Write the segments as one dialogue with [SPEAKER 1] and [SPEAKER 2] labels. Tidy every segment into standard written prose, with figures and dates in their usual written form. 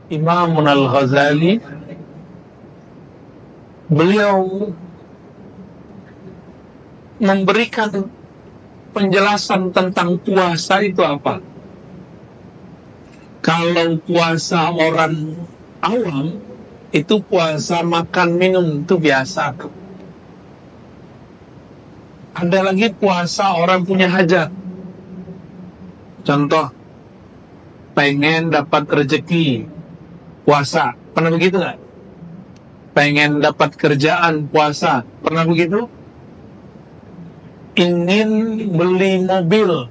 [SPEAKER 1] Imam Al-Ghazali, beliau memberikan penjelasan tentang puasa itu apa. Kalau puasa orang awam, itu puasa makan minum itu biasa. Ada lagi puasa orang punya hajat. Contoh, pengen dapat rezeki, puasa. Pernah begitu nggak? Pengen dapat kerjaan, puasa. Pernah begitu? Ingin beli mobil,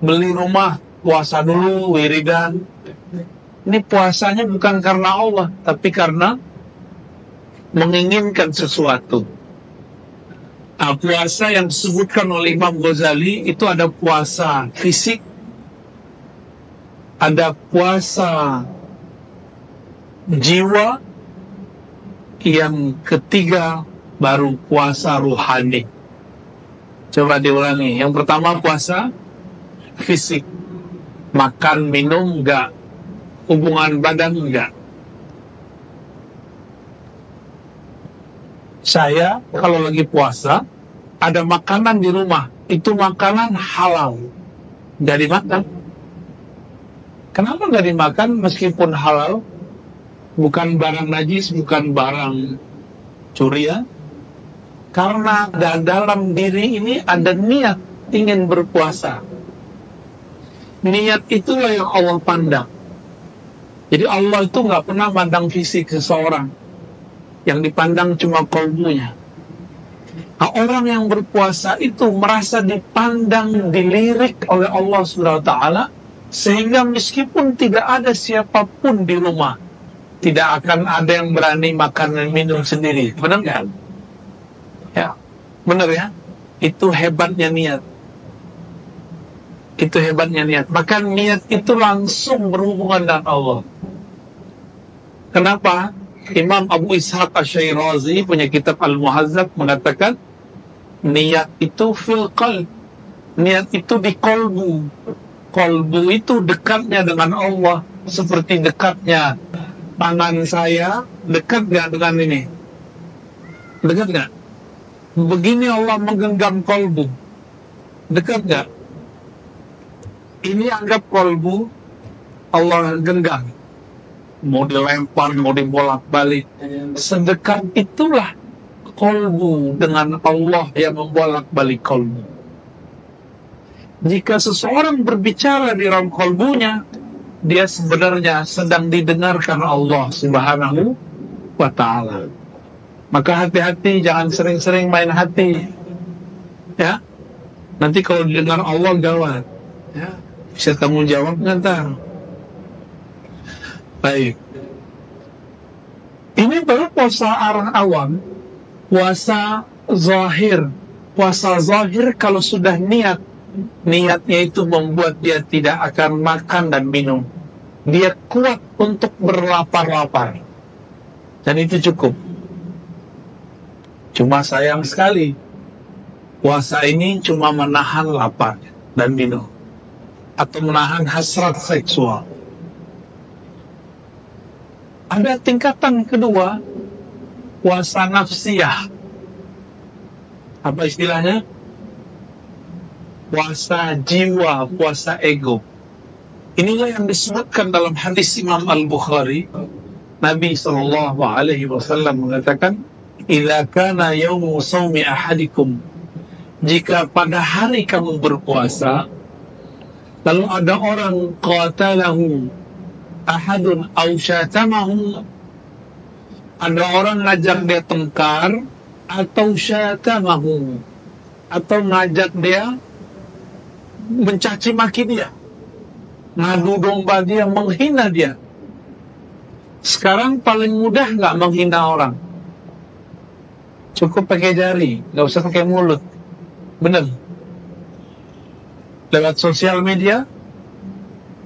[SPEAKER 1] beli rumah, puasa dulu, wiridan. Ini puasanya bukan karena Allah, tapi karena menginginkan sesuatu. Nah, puasa yang disebutkan oleh Imam Ghazali itu ada puasa fisik, ada puasa jiwa, yang ketiga baru puasa ruhani. Coba diulangi. Yang pertama puasa fisik, makan minum enggak, hubungan badan enggak. Saya kalau lagi puasa, ada makanan di rumah, itu makanan halal, nggak dimakan. Kenapa nggak dimakan meskipun halal? Bukan barang najis, bukan barang curian. Karena dalam diri ini ada niat ingin berpuasa. Niat itulah yang Allah pandang. Jadi Allah itu nggak pernah mandang fisik seseorang. Yang dipandang cuma kalbunya. Nah, orang yang berpuasa itu merasa dipandang, dilirik oleh Allah SWT, sehingga meskipun tidak ada siapapun di rumah, tidak akan ada yang berani makan dan minum sendiri. Benar nggak? Ya, benar ya. Itu hebatnya niat. Itu hebatnya niat. Maka niat itu langsung berhubungan dengan Allah. Kenapa? Imam Abu Ishaq Asy-Syirazi punya kitab Al-Muhazzab mengatakan niat itu fil qalb. Niat itu di kolbu. Kolbu itu dekatnya dengan Allah, seperti dekatnya tangan saya. Dekat nggak dengan ini? Dekat nggak? Begini Allah menggenggam kolbu. Dekat nggak? Ini anggap kolbu Allah genggam. Mau dilempar, mau dibolak-balik. Sedekat itulah kolbu dengan Allah yang membolak-balik kolbu. Jika seseorang berbicara di dalam kolbunya, dia sebenarnya sedang didengarkan Allah Subhanahu wa ta'ala. Maka hati-hati, jangan sering-sering main hati. Ya, nanti kalau didengar Allah gawat. Ya, bisa tanggung jawab ntar. Baik. Ini baru puasa orang awam. Puasa zahir. Puasa zahir kalau sudah niat, niatnya itu membuat dia tidak akan makan dan minum. Dia kuat untuk berlapar-lapar. Dan itu cukup. Cuma sayang sekali, puasa ini cuma menahan lapar dan minum. Atau menahan hasrat seksual. Ada tingkatan kedua, puasa nafsiyah. Apa istilahnya? Puasa jiwa, puasa ego. Inilah yang disebutkan dalam hadis Imam Al-Bukhari. Nabi SAW mengatakan, "Idza kana yaumu shaumi ahadikum." Jika pada hari kamu berpuasa, lalu ada orang qatalahu ahadun aw syatamahu, ada orang ngajak dia tengkar, atau syatamahu, atau ngajak dia mencaci maki dia, ngadu domba dia, menghina dia. Sekarang paling mudah nggak menghina orang? Cukup pakai jari, nggak usah pakai mulut. Bener? Lewat sosial media,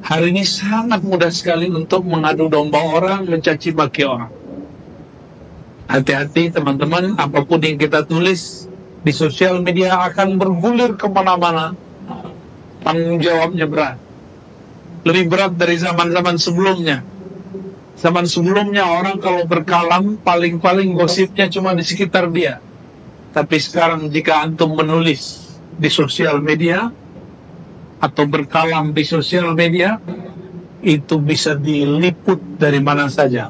[SPEAKER 1] hari ini sangat mudah sekali untuk mengadu domba orang, mencaci maki orang. Hati-hati teman-teman, apapun yang kita tulis di sosial media akan bergulir kemana-mana. Tanggung jawabnya berat. Lebih berat dari zaman-zaman sebelumnya. Zaman sebelumnya orang kalau berkalam paling-paling gosipnya cuma di sekitar dia. Tapi sekarang jika antum menulis di sosial media atau berkalam di sosial media, itu bisa diliput dari mana saja.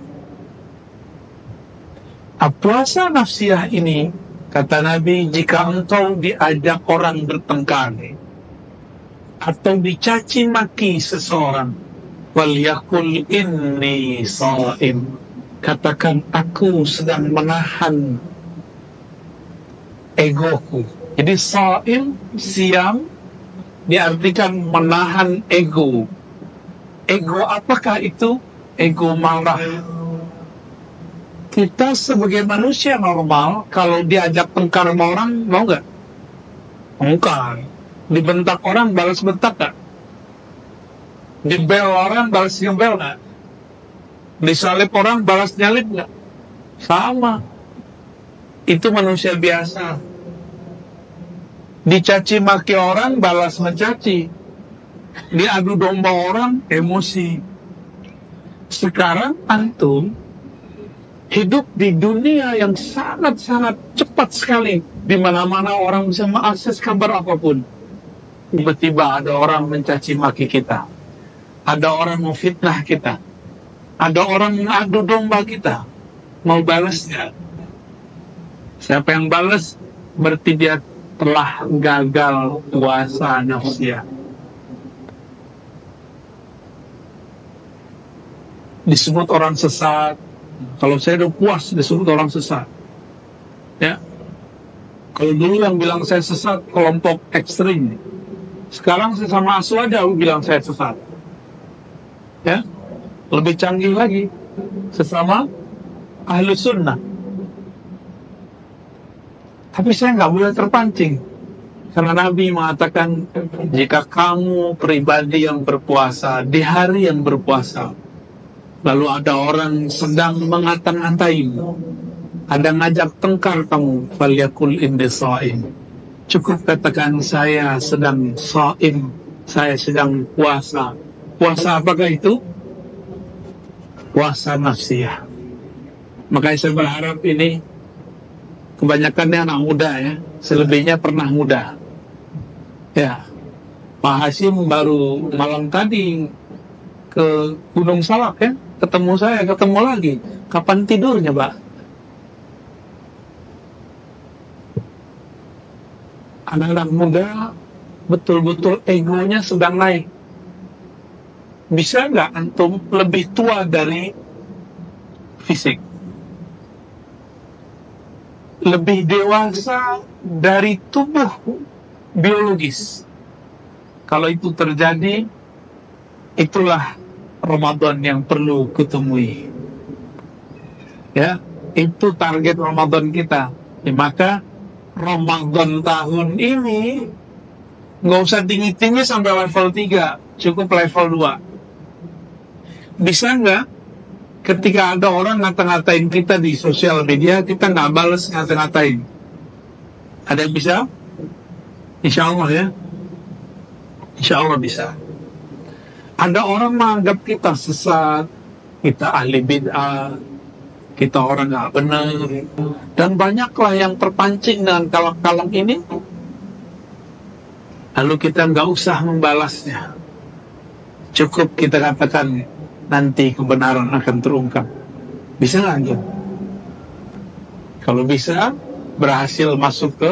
[SPEAKER 1] Puasa nafsiyah ini, kata Nabi, jika engkau diajak orang bertengkar atau dicaci maki seseorang, walyakul inni shaim, katakan aku sedang menahan egoku. Jadi shaim, siam, diartikan menahan ego. Ego apakah itu? Ego marah. Kita sebagai manusia normal, kalau diajak tengkar sama orang, mau nggak? Tengkar. Dibentak orang, balas bentak nggak? Dibel orang, balas ngebel nggak? Disalip orang, balas nyalip nggak? Sama. Itu manusia biasa. Dicaci maki orang, balas mencaci. Diadu domba orang, emosi. Sekarang antum hidup di dunia yang sangat-sangat cepat sekali, di mana-mana orang bisa mengakses kabar apapun. Tiba-tiba ada orang mencaci maki kita, ada orang mau fitnah kita, ada orang mengadu domba kita. Mau balas nggak? Siapa yang balas berarti dia telah gagal puasa nafsiyah. Disebut orang sesat. Kalau saya udah puas disebut orang sesat, ya. Kalau dulu yang bilang saya sesat kelompok ekstrim, sekarang saya sama Aswada bilang saya sesat, ya. Lebih canggih lagi, sesama ahlu sunnah. Tapi saya nggak boleh terpancing, karena Nabi mengatakan jika kamu pribadi yang berpuasa di hari yang berpuasa, lalu ada orang sedang mengata-ngatain, ada ngajak tengkar kamu, falyakul inni shaim. Cukup katakan saya sedang shaim, saya sedang puasa. Puasa apakah itu? Puasa nafsiyah. Makanya saya berharap ini kebanyakannya anak muda ya, selebihnya pernah muda. Ya, Pak Hasyim baru malam tadi ke Gunung Salak ya, ketemu saya, ketemu lagi. Kapan tidurnya, Pak? Anak-anak muda betul-betul egonya sedang naik. Bisa nggak antum lebih tua dari fisik? Lebih dewasa dari tubuh biologis? Kalau itu terjadi, itulah Ramadan yang perlu kutemui. Ya, itu target Ramadan kita. Ya, maka Ramadan tahun ini nggak usah tinggi-tinggi sampai level 3, cukup level 2. Bisa nggak ketika ada orang ngata-ngatain kita di sosial media, kita nggak balas ngata-ngatain? Ada yang bisa? Insya Allah ya. Insya Allah bisa. Ada orang menganggap kita sesat, kita ahli bid'ah, kita orang nggak benar, dan banyaklah yang terpancing dengan kalam-kalam ini. Lalu kita nggak usah membalasnya, cukup kita katakan nanti kebenaran akan terungkap. Bisa nggak? Kalau bisa, berhasil masuk ke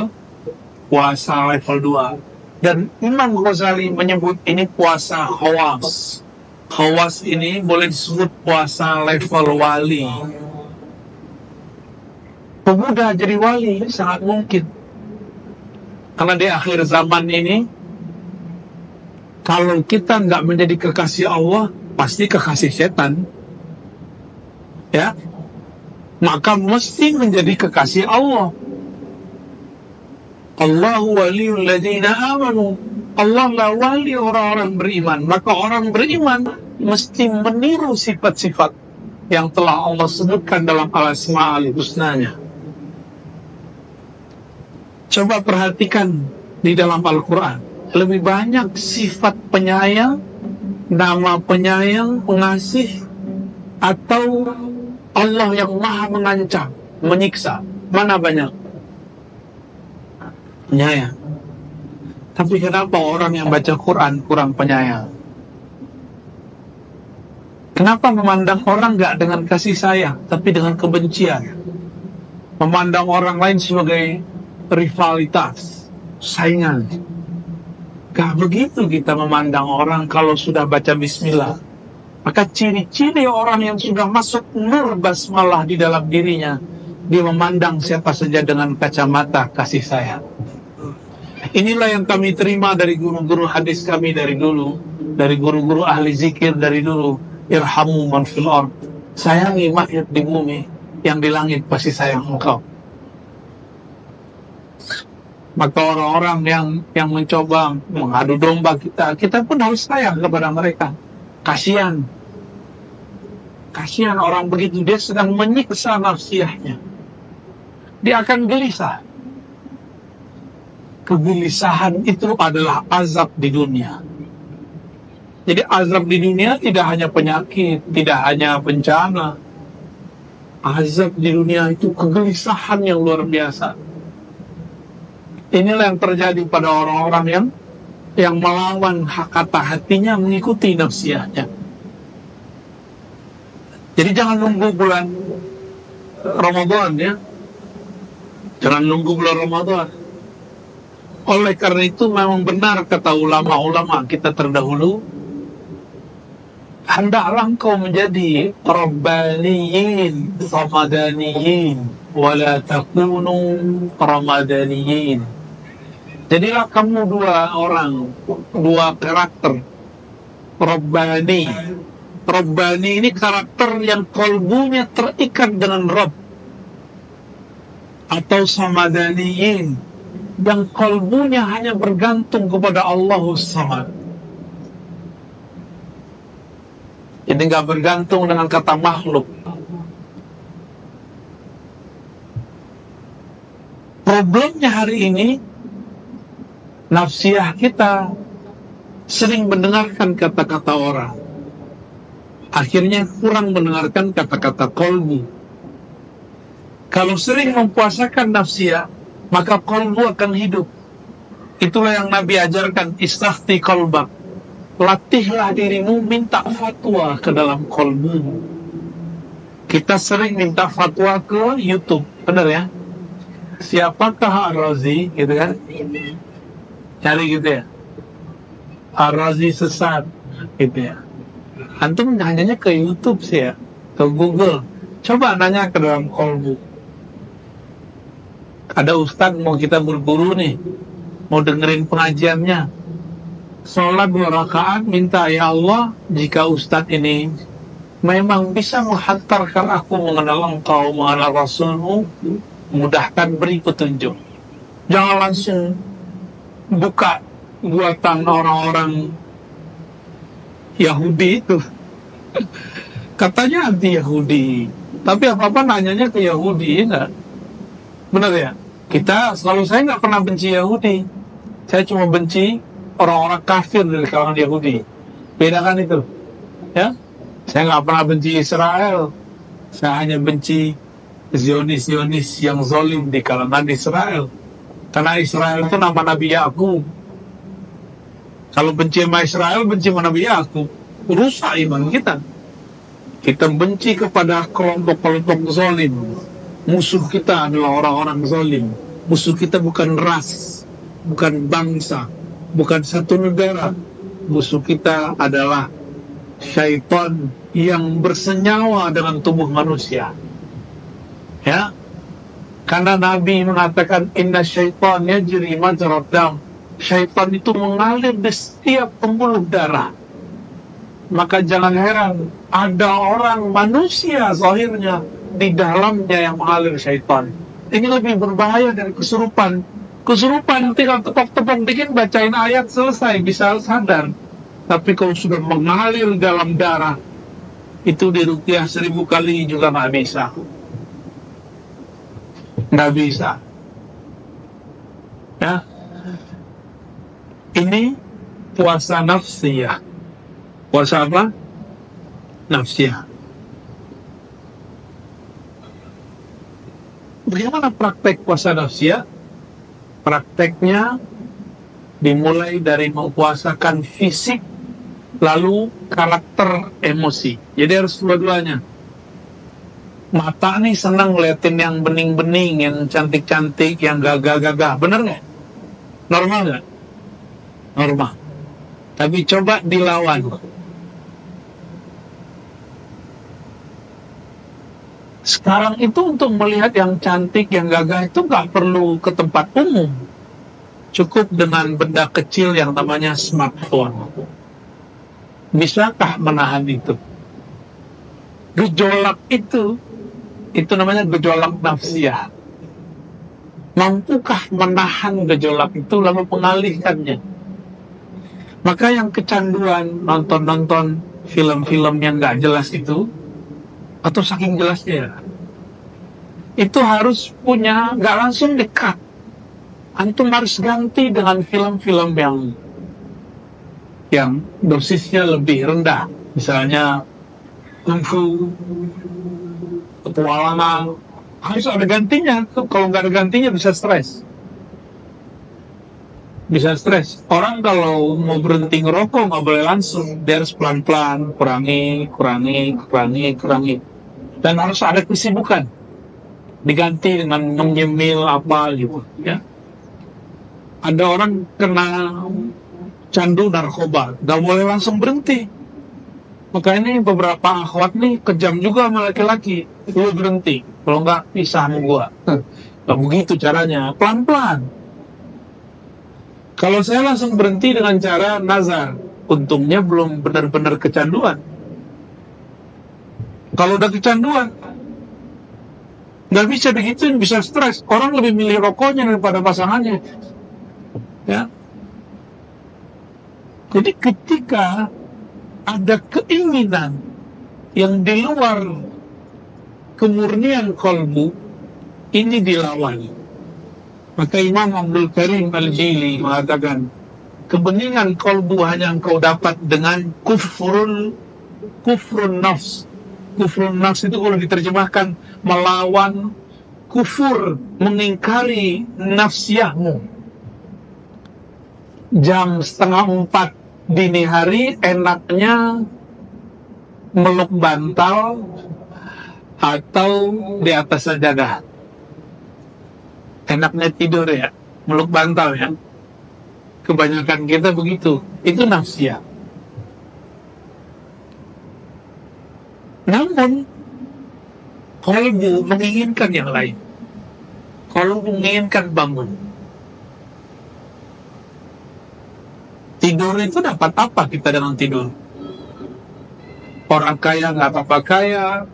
[SPEAKER 1] puasa level 2. Dan Imam Ghazali menyebut ini puasa khawas. Khawas ini boleh disebut puasa level wali. Pemuda jadi wali sangat mungkin. Karena di akhir zaman ini, kalau kita nggak menjadi kekasih Allah, pasti kekasih setan. Ya, maka mesti menjadi kekasih Allah. Allahu waliyul ladzina amanu. Allah lah wali orang-orang beriman. Maka orang beriman mesti meniru sifat-sifat yang telah Allah sebutkan dalam al-asma'ul husnanya. Coba perhatikan di dalam Al-Quran, lebih banyak sifat penyayang, nama penyayang, pengasih, atau Allah yang maha mengancam, menyiksa? Mana banyak? Penyayang. Tapi kenapa orang yang baca Quran kurang penyayang? Kenapa memandang orang gak dengan kasih sayang, tapi dengan kebencian? Memandang orang lain sebagai rivalitas, saingan. Gak begitu kita memandang orang kalau sudah baca bismillah. Maka ciri-ciri orang yang sudah masuk nur basmalah di dalam dirinya, dia memandang siapa saja dengan kacamata kasih sayang. Inilah yang kami terima dari guru-guru hadis kami dari dulu, dari guru-guru ahli zikir dari dulu. Irhamu man fil ard. Sayangi makhluk di bumi, yang di langit pasti sayang engkau. Maka orang-orang yang mencoba mengadu domba kita pun harus sayang kepada mereka. Kasihan orang begitu, dia sedang menyiksa nafsiyahnya. Dia akan gelisah. Kegelisahan itu adalah azab di dunia. Jadi azab di dunia tidak hanya penyakit, tidak hanya bencana. Azab di dunia itu kegelisahan yang luar biasa. Inilah yang terjadi pada orang-orang yang melawan kata hatinya, mengikuti nafsiyahnya. Jadi jangan nunggu bulan Ramadan ya. Jangan nunggu bulan Ramadan. Oleh karena itu memang benar kata ulama-ulama kita terdahulu, hendaklah engkau menjadi rabbaniyin, ramadaniyin, wala takunu ramadaniyin. Jadilah kamu dua karakter. Rabbani. Rabbani ini karakter yang kolbunya terikat dengan Rabb. Atau samadaniyin, yang kolbunya hanya bergantung kepada Allahus Samad. Jadi nggak bergantung dengan kata makhluk. Problemnya hari ini, nafsiyah kita sering mendengarkan kata-kata orang. Akhirnya kurang mendengarkan kata-kata kolbu. Kalau sering mempuasakan nafsiyah, maka kolbu akan hidup. Itulah yang Nabi ajarkan, istafti kolbak. Latihlah dirimu minta fatwa ke dalam kolbu. Kita sering minta fatwa ke YouTube, benar ya? Siapakah Ar-Razi, gitu kan? Cari gitu ya. Ar-Razi sesat, gitu ya. Antum nanyanya ke YouTube sih ya, ke Google. Coba nanya ke dalam kolbu. Ada ustadz mau kita berburu nih, mau dengerin pengajiannya. Sholat 2 rakaat, minta ya Allah, jika ustadz ini memang bisa menghantarkan aku mengenal engkau, mengenal Rasulmu, mudahkan beri petunjuk. Jangan langsung buka buatan orang-orang Yahudi itu. Katanya anti Yahudi, tapi apa-apa nanyanya ke Yahudi, enggak? Benar ya? Saya nggak pernah benci Yahudi. Saya cuma benci orang-orang kafir dari kalangan Yahudi. Bedakan itu. Ya? Saya nggak pernah benci Israel. Saya hanya benci Zionis-Zionis yang zalim di kalangan Israel. Karena Israel itu nama Nabi Yakub. Kalau benci sama Israel, benci sama Nabi Yakub. Rusak iman kita. Kita benci kepada kelompok-kelompok zalim. Musuh kita adalah orang-orang zalim. Musuh kita bukan ras, bukan bangsa, bukan satu negara. Musuh kita adalah syaitan yang bersenyawa dengan tubuh manusia. Ya, karena Nabi mengatakan inna syaitan yajri majrad dam. Syaitan itu mengalir di setiap pembuluh darah. Maka jangan heran ada orang manusia zahirnya, di dalamnya yang mengalir syaitan. Ini lebih berbahaya dari kesurupan. Kesurupan tinggal tepok-tepok dikit, bacain ayat selesai, bisa sadar. Tapi kalau sudah mengalir dalam darah, itu diruqyah 1000 kali juga nggak bisa. Nggak bisa. Ya. Ini puasa nafsiyah. Puasa apa? Nafsiyah. Bagaimana praktek puasa nafsiyah? Prakteknya dimulai dari mempuasakan fisik, lalu karakter, emosi. Jadi harus dua-duanya. Mata nih senang ngeliatin yang bening-bening, yang cantik-cantik, yang gagah-gagah. Bener nggak? Normal nggak? Normal. Tapi coba dilawan. Sekarang itu untuk melihat yang cantik, yang gagah itu nggak perlu ke tempat umum. Cukup dengan benda kecil yang namanya smartphone. Bisakah menahan itu? Gejolak itu namanya gejolak nafsiyah. Mampukah menahan gejolak itu lalu mengalihkannya? Maka yang kecanduan nonton-nonton film-film yang nggak jelas itu, atau saking jelasnya ya, itu harus punya, nggak langsung dekat. Antum harus ganti dengan film-film yang dosisnya lebih rendah, misalnya kungfu, petualangan. Harus ada gantinya. Kalau nggak ada gantinya bisa stres. Bisa stres. Orang kalau mau berhenti ngerokok nggak boleh langsung, dia harus pelan-pelan, kurangi. Dan harus ada kesibukan, diganti dengan menyemil apa gitu ya. Ada orang kena candu narkoba, nggak boleh langsung berhenti. Maka ini beberapa akhwat nih kejam juga sama laki-laki. Lu berhenti, kalau nggak pisah sama gua. Nggak begitu caranya, pelan-pelan. Kalau saya langsung berhenti dengan cara nazar, untungnya belum benar-benar kecanduan. Kalau udah kecanduan, nggak bisa begituin, bisa stres. Orang lebih milih rokoknya daripada pasangannya. Ya. Jadi ketika ada keinginan yang di luar kemurnian kolbu, ini dilawan. Maka Imam Abdul Karim Al-Jili mengatakan, kebeningan kolbu hanya engkau dapat dengan kufrun nafs. Kufrun nafs itu kalau diterjemahkan melawan kufur, mengingkari nafsiyahmu. Jam 3:30 dini hari enaknya meluk bantal atau di atas sajadah. Enaknya tidur ya, meluk bantal ya. Kebanyakan kita begitu. Itu nafsiyah. Namun kolbu menginginkan yang lain. Kolbu menginginkan bangun. Tidur itu dapat apa kita dengan tidur? Orang kaya nggak apa-apa kaya,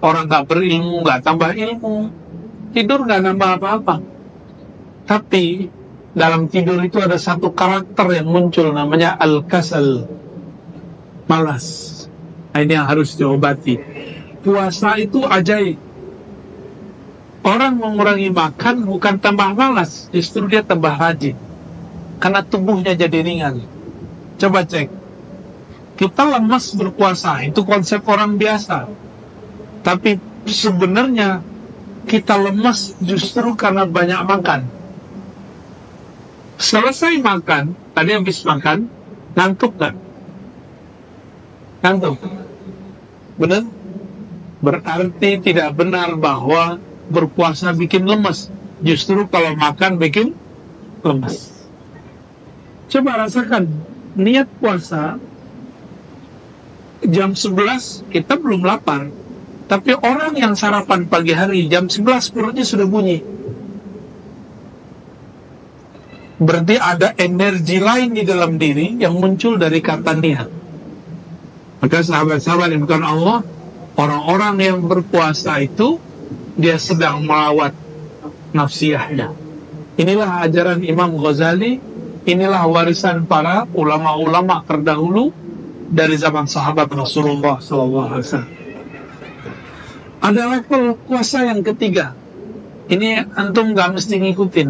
[SPEAKER 1] orang nggak berilmu nggak tambah ilmu, tidur nggak nambah apa-apa. Tapi dalam tidur itu ada satu karakter yang muncul, namanya al-kasal, malas. Nah, ini yang harus diobati. Puasa itu ajaib. Orang mengurangi makan bukan tambah malas, justru dia tambah rajin. Karena tubuhnya jadi ringan. Coba cek. Kita lemas berpuasa, itu konsep orang biasa. Tapi sebenarnya kita lemas justru karena banyak makan. Selesai makan, tadi habis makan, ngantuk gak? Ngantuk. Benar? Berarti tidak benar bahwa berpuasa bikin lemas. Justru kalau makan bikin lemas. Coba rasakan, niat puasa, jam 11 kita belum lapar. Tapi orang yang sarapan pagi hari, jam 11 perutnya sudah bunyi. Berarti ada energi lain di dalam diri yang muncul dari kata niat. Maka sahabat-sahabat yang bukan Allah, orang-orang yang berpuasa itu, dia sedang melawat nafsiyahnya. Inilah ajaran Imam Ghazali. Inilah warisan para ulama-ulama terdahulu dari zaman sahabat Rasulullah SAW. Ada level puasa yang ketiga. Ini antum gak mesti ngikutin.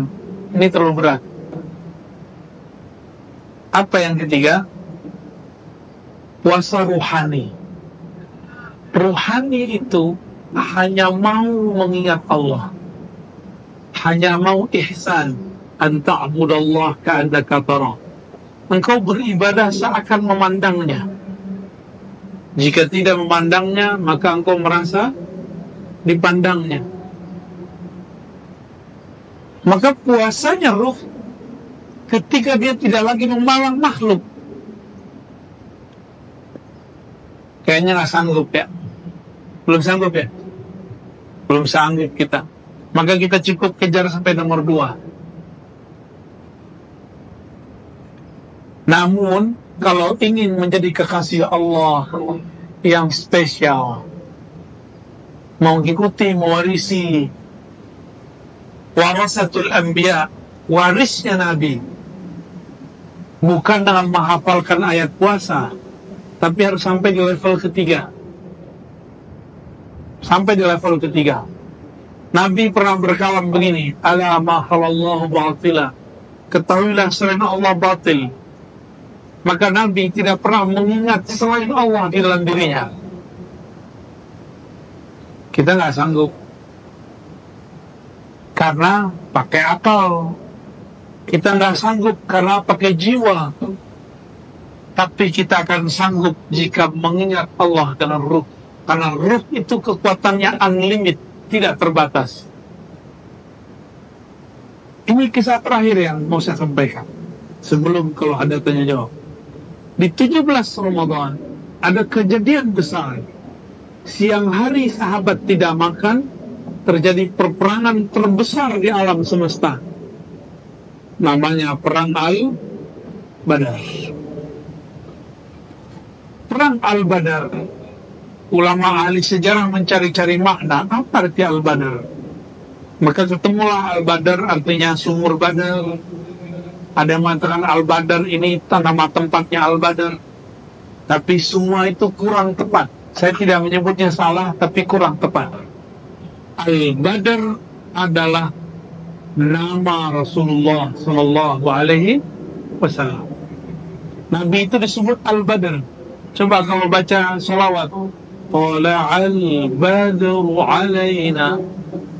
[SPEAKER 1] Ini terlalu berat. Apa yang ketiga? Puasa ruhani. Ruhani itu hanya mau mengingat Allah. hanya mau ihsan, an ta'budallah ka'annaka tara. Engkau beribadah seakan memandangnya. Jika tidak memandangnya, maka engkau merasa dipandangnya. Maka puasanya ruh ketika dia tidak lagi memandang makhluk. Kayaknya nggak sanggup ya. Belum sanggup ya? Belum sanggup kita. Maka kita cukup kejar sampai nomor 2. Namun, kalau ingin menjadi kekasih Allah yang spesial, mengikuti, mewarisi warasatul anbiya, warisnya Nabi, bukan dengan menghafalkan ayat puasa, tapi harus sampai di level ketiga. Sampai di level ketiga. Nabi pernah berkalam begini, ala ma khalallahu batila, ketahuilah selain Allah batil. Maka Nabi tidak pernah mengingat selain Allah di dalam dirinya. Kita nggak sanggup. Karena pakai akal. Kita nggak sanggup karena pakai jiwa. Tapi kita akan sanggup jika mengingat Allah dengan ruh. Karena ruh itu kekuatannya unlimited, tidak terbatas. Ini kisah terakhir yang mau saya sampaikan. Sebelum kalau ada tanya jawab. Di 17 Ramadan ada kejadian besar. Siang hari sahabat tidak makan, terjadi peperangan terbesar di alam semesta. Namanya Perang Al-Badar. Perang Al-Badar, ulama ahli sejarah mencari-cari makna, apa arti Al-Badar? Maka ketemulah Al-Badar artinya sumur Badar. Ada yang mengatakan Al-Badar ini nama tempatnya Al-Badar. Tapi semua itu kurang tepat. Saya tidak menyebutnya salah, tapi kurang tepat. Al-Badar adalah nama Rasulullah Sallallahu Alaihi Wasallam. Nabi itu disebut Al-Badar. Coba kalau baca salawat. Tala'al badru alaina.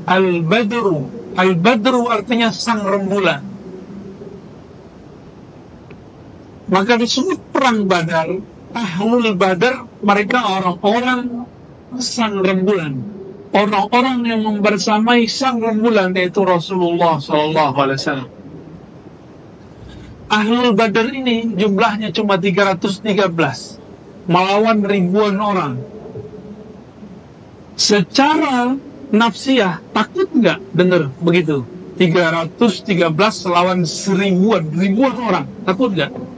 [SPEAKER 1] Al-Badru. Al-Badru artinya sang rembulan. Maka disebut perang Badar, Ahlul Badar, mereka orang-orang sang rembulan, orang-orang yang membersamai sang rembulan, yaitu Rasulullah SAW. Ahlul Badar ini jumlahnya cuma 313, melawan ribuan orang. Secara nafsiyah, takut nggak dengar begitu? 313 lawan ribuan orang, takut nggak?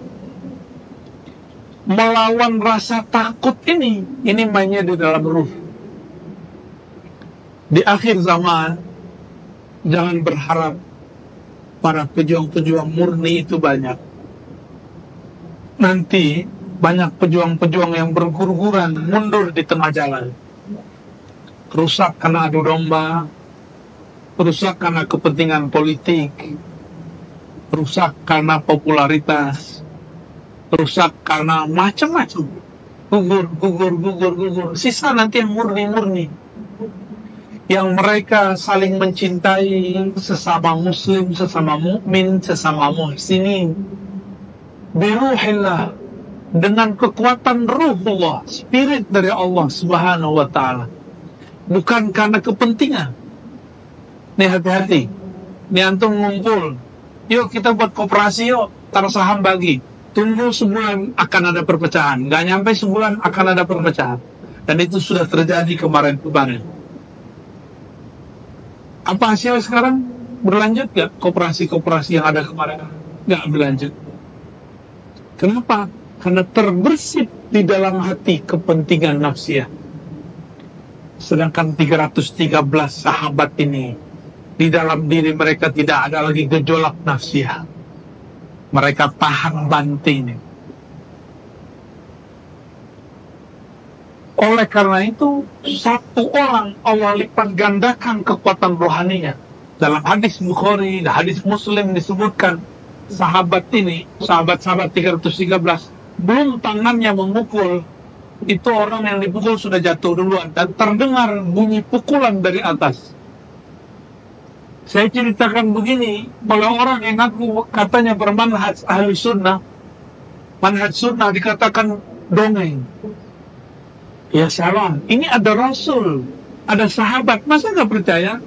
[SPEAKER 1] Melawan rasa takut ini mainnya di dalam ruh. Di akhir zaman, jangan berharap para pejuang-pejuang murni itu banyak. Nanti banyak pejuang-pejuang yang berguguran mundur di tengah jalan. Rusak karena adu domba, rusak karena kepentingan politik, rusak karena popularitas, rusak karena macam-macam. Gugur. Sisa nanti yang murni-murni. Yang mereka saling mencintai sesama muslim, sesama mukmin, sesama muhsinin. Biruhillah. Dengan kekuatan ruhullah, spirit dari Allah Subhanahu wa ta'ala. Bukan karena kepentingan. Nih hati-hati. Nih antum ngumpul. Yuk kita buat koperasi yuk. Taruh saham bagi. Tunggu sebulan akan ada perpecahan. Nggak nyampe sebulan akan ada perpecahan. Dan itu sudah terjadi kemarin-kemarin. Apa hasil sekarang? Berlanjut nggak koperasi-koperasi yang ada kemarin? Nggak berlanjut. Kenapa? Karena terbersit di dalam hati kepentingan nafsiyah. Sedangkan 313 sahabat ini, di dalam diri mereka tidak ada lagi gejolak nafsiyah. Mereka tahan banting. Oleh karena itu, satu orang Allah lipat gandakan kekuatan rohaninya. Dalam hadis Bukhari, hadis Muslim disebutkan, sahabat ini, sahabat-sahabat 313, belum tangannya memukul, itu orang yang dipukul sudah jatuh duluan. Dan terdengar bunyi pukulan dari atas. Saya ceritakan begini, kalau orang yang ngaku katanya bermanhaj ahli sunnah, manhaj sunnah dikatakan dongeng. Ya salah, ini ada Rasul, ada sahabat, masa nggak percaya?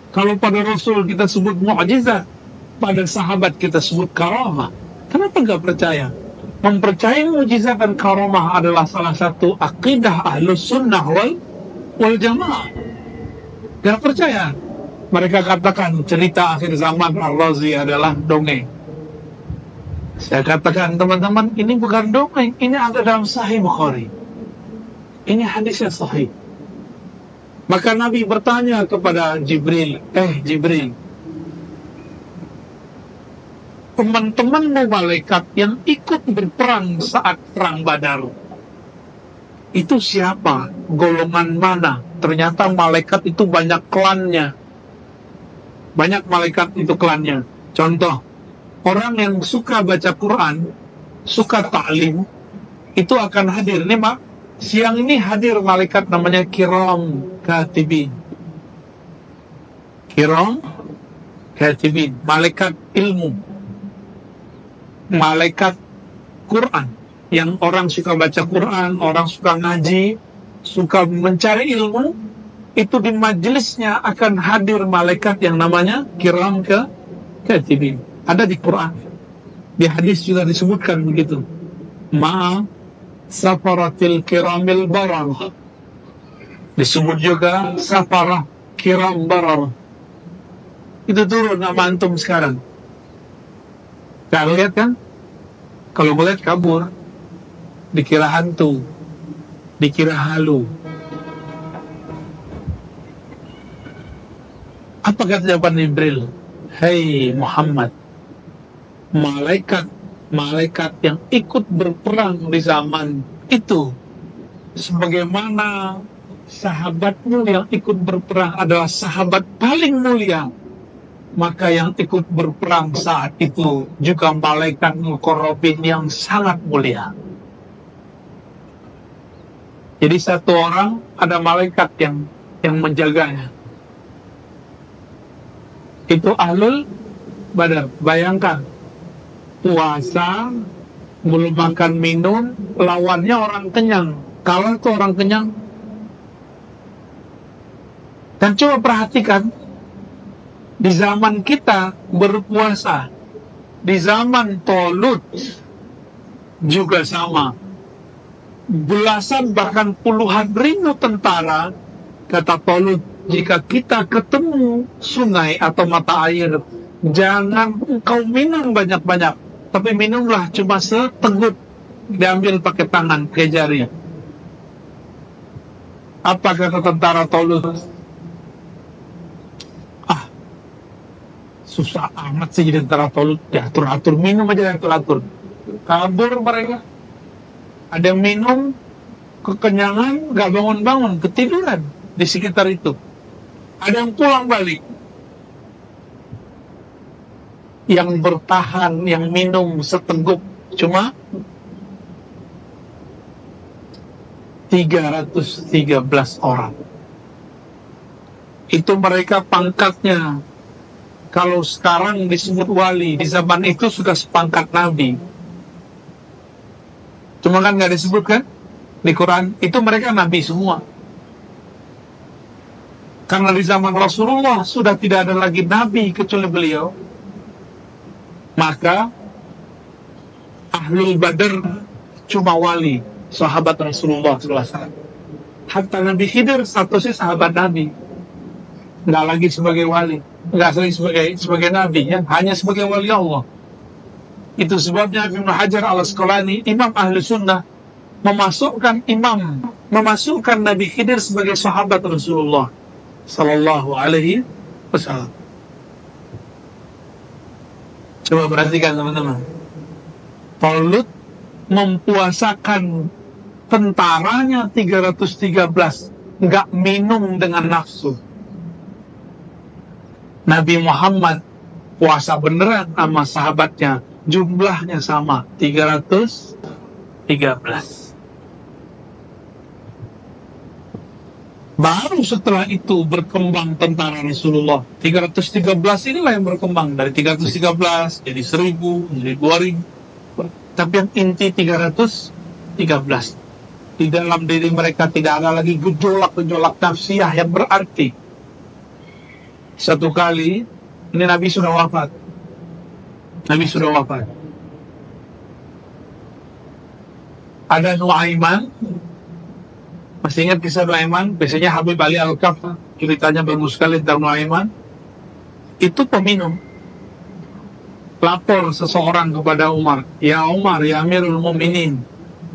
[SPEAKER 1] Kalau pada Rasul kita sebut mukjizat, pada sahabat kita sebut karamah, kenapa nggak percaya? Mempercayai mukjizat dan karamah adalah salah satu akidah ahlus sunnah wal jamaah. Nggak percaya? Mereka katakan cerita akhir zaman Ar-Razi adalah dongeng. Saya katakan teman-teman, ini bukan dongeng, ini ada dalam Sahih Bukhari. Ini hadisnya sahih. Maka Nabi bertanya kepada Jibril, Jibril, teman-temanmu malaikat yang ikut berperang saat perang Badar, itu siapa? Golongan mana? Ternyata malaikat itu banyak klannya. Banyak malaikat itu klannya. Contoh, orang yang suka baca Quran, suka ta'lim, itu akan hadir. Nih, Mak, siang ini hadir malaikat namanya Kiram Katibin. Kiram Katibin, malaikat ilmu, malaikat Quran. Yang orang suka baca Quran, orang suka ngaji, suka mencari ilmu, itu di majelisnya akan hadir malaikat yang namanya Kiram Katibin. Ada di Quran. Di hadis juga disebutkan begitu. Safaratil kiramil barar. Disebut juga safarah kiram barar. Itu turun nama antum sekarang. Gak lihat kan? Kalau melihat kabur. Dikira hantu. Dikira halu. Apa kata jawaban Jibril? Hei Muhammad, malaikat yang ikut berperang di zaman itu, sebagaimana sahabatmu yang ikut berperang adalah sahabat paling mulia, maka yang ikut berperang saat itu juga malaikat muqarrabin yang sangat mulia. Jadi satu orang ada malaikat yang menjaganya. Itu ahlul Badar. Bayangkan, puasa, belum makan minum, lawannya orang kenyang. Kalau itu orang kenyang. Dan coba perhatikan, di zaman kita berpuasa, di zaman Talut juga sama. Belasan bahkan puluhan ribu tentara, kata Talut, jika kita ketemu sungai atau mata air, jangan engkau minum banyak-banyak, tapi minumlah cuma seteguk, diambil pakai tangan, pakai jari. Apa kata tentara Talut? Susah amat sih jadi tentara Talut, diatur-atur, minum aja diatur-atur. Kabur mereka. Ada yang minum, kekenyangan, gak bangun-bangun, ketiduran di sekitar itu. Ada yang pulang balik. Yang bertahan, yang minum seteguk cuma 313 orang. Itu mereka pangkatnya. Kalau sekarang disebut wali, di zaman itu sudah sepangkat nabi. Cuma kan nggak disebutkan di Quran, itu mereka nabi semua. Karena di zaman Rasulullah sudah tidak ada lagi nabi kecuali beliau, maka Ahlul Badar cuma wali, sahabat Rasulullah SAW. Hatta Nabi Khidir statusnya sahabat Nabi, nggak lagi sebagai wali, nggak lagi sebagai nabi, ya, hanya sebagai wali Allah. Itu sebabnya Ibnu Hajar al-Asqalani, Imam Ahli Sunnah, memasukkan Nabi Khidir sebagai sahabat Rasulullah Sallallahu Alaihi Wasallam. Coba perhatikan teman-teman. Talut mempuasakan tentaranya 313, nggak minum dengan nafsu. Nabi Muhammad puasa beneran sama sahabatnya, jumlahnya sama, 313. Baru setelah itu berkembang tentara Rasulullah. 313 inilah yang berkembang. Dari 313 jadi 1000, jadi 2000. Tapi yang inti 313. Di dalam diri mereka tidak ada lagi gejolak-gejolak nafsiyah yang berarti. Satu kali, ini Nabi sudah wafat. Nabi sudah wafat. Ada Nuaiman. Masih ingat kisah Nuaiman? Biasanya Habib Ali Al-Kaf ceritanya bagus sekali tentang Nuaiman. Itu peminum. Lapor seseorang kepada Umar, ya Umar, ya Amirul Mukminin,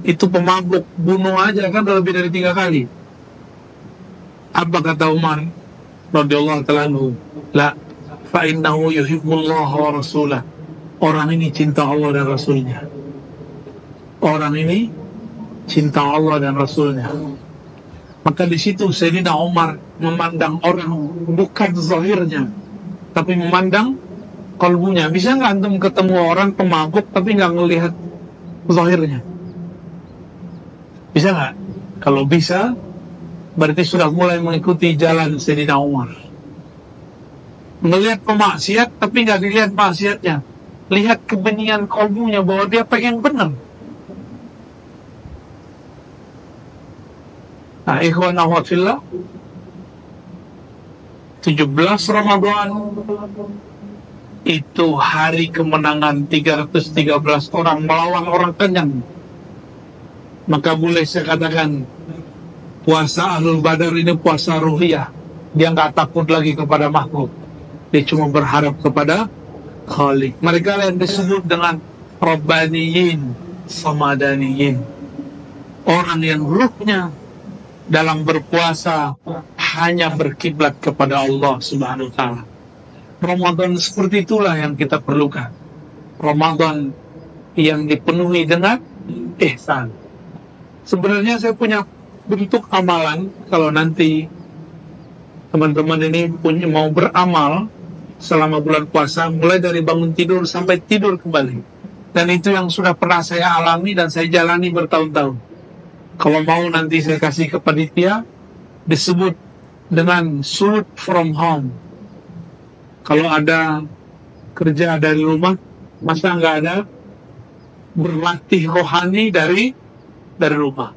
[SPEAKER 1] itu pemabuk, bunuh aja kan lebih dari 3 kali. Apa kata Umar radhiyallahu ta'ala anhu? La, fa innahu yuhibbullah wa rasulah. Orang ini cinta Allah dan Rasulnya. Orang ini cinta Allah dan Rasulnya. Maka di situ Sayyidina Umar memandang orang bukan zahirnya, tapi memandang kalbunya. Bisa nggak antum ketemu orang pemabuk tapi nggak ngelihat zahirnya? Bisa nggak? Kalau bisa, berarti sudah mulai mengikuti jalan Sayyidina Umar. Melihat pemaksiat tapi nggak dilihat maksiatnya. Lihat kebeningan kalbunya bahwa dia pengen benar. Nah, ikhwan akhwat fillah, 17 Ramadan itu hari kemenangan 313 orang melawan orang kenyang. Maka boleh saya katakan puasa Ahlul Badar ini puasa ruhiyah. Dia nggak takut lagi kepada makhluk. Dia cuma berharap kepada Khalik. Mereka yang disebut dengan Rabbaniyin, Samadaniyin. Orang yang ruhnya dalam berpuasa hanya berkiblat kepada Allah Subhanahu wa ta'ala. Ramadan seperti itulah yang kita perlukan. Ramadan yang dipenuhi dengan ihsan. Sebenarnya saya punya bentuk amalan kalau nanti teman-teman ini mau beramal selama bulan puasa, mulai dari bangun tidur sampai tidur kembali. Dan itu yang sudah pernah saya alami dan saya jalani bertahun-tahun. Kalau mau nanti saya kasih ke panitia, disebut dengan shoot from home. Kalau ada kerja dari rumah, masa nggak ada berlatih rohani dari rumah.